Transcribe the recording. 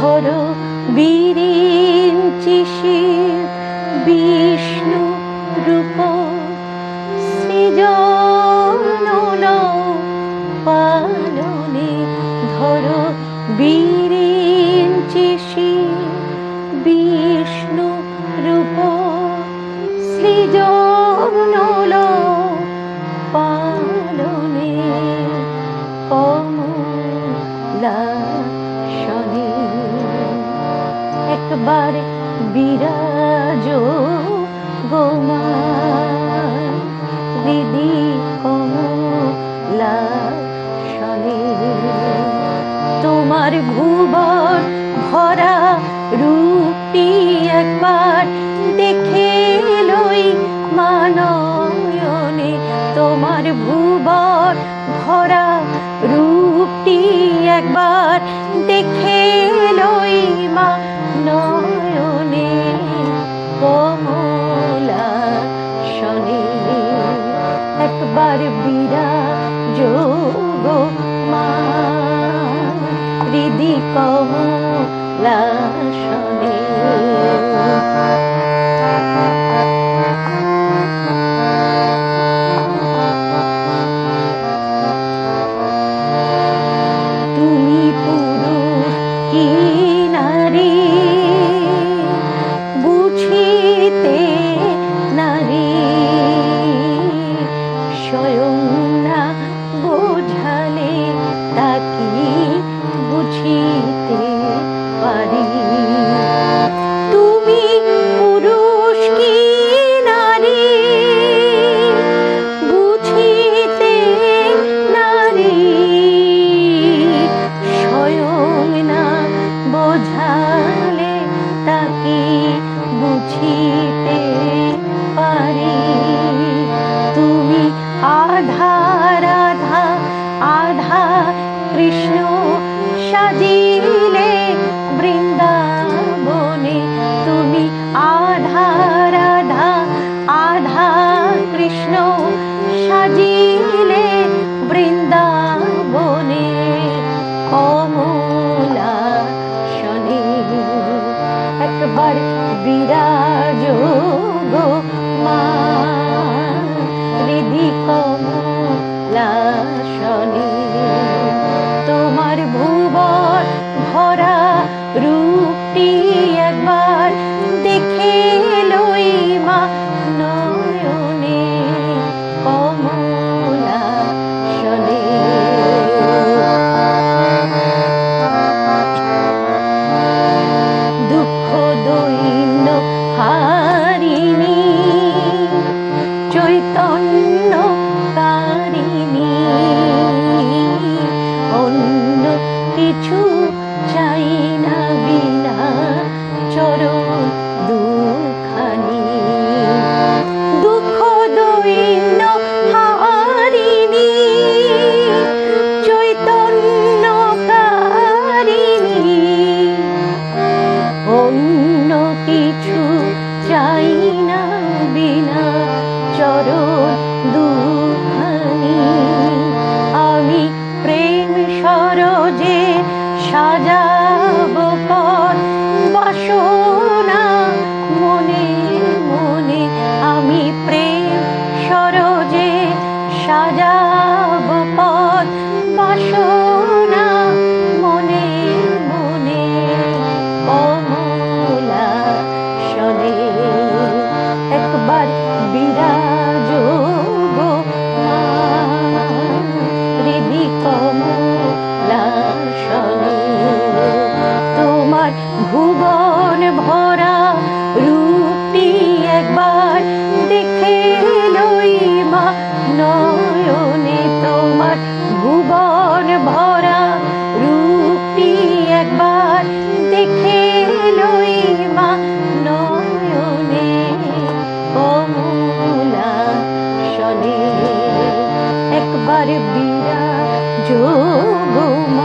ধরো বিরিঞ্চি শির বিষ্ণু রূপ সৃজন পালনে। ধরো বিরিঞ্চি শির বিষ্ণু রূপ সৃজন পালনে। কমলাসনে একবার বিরাজ গো মা হৃদি কমলাসনে। তোমার ভুবন ভরা রূপটি একবার দেখে লই মানয়নে। তোমার ভুবন ভরা রূপটি একবার দেখে লই মানয়নে। কমলাসনে একবার বিরাজ গো মা হৃদি কমলাসনে। তুমি পুরুষ কি নারী বুঝিতে নারী, স্বয়ং না বোঝালে তাকি বুঝিতে পারি। তুমি পুরুষ কি নারী বুঝিতে নারী, স্বয়ং না বোঝালে তাকি বুঝিতে পারি। তুমি আধা রাধা আধা কৃষ্ণ সাজিলে বৃন্দাবনে। তুমি আধা রাধা আধা কৃষ্ণ সাজিলে বৃন্দাবনে। কমলাসনে একবার বিরাজ গো মা হৃদি কমলাসনে। তোমার ভুবন ভরা রূপটি একবার দেখে লই মা নয়নে। কমলাসনে দুঃখ দৈন্য হারিণী চৈতন্য কারিণী, অন্য কিছু চাই না বিনা চরণ দুখানি। দুঃখ দৈন্য হারিণী চৈতন্য কারিণী, অন্য কিছু চাই না বিনা চরণ দুখানি। আমি প্রেম সরোজে সাজাব পথ বাসনা মনে মনে। আমি প্রেম সরোজে সাজাব পথ বাসনা মনে মনে। কমলাসনে একবার বিরাজ গো মা হৃদি কমলাসনে। তোমার ভুবন ভরা রূপটি একবার দেখে লই মা নয়নে। তোমার ভুবন ভরা রূপটি একবার দেখে লই মা নয়নে। কমলাসনে একবার বিরাজ গো মা।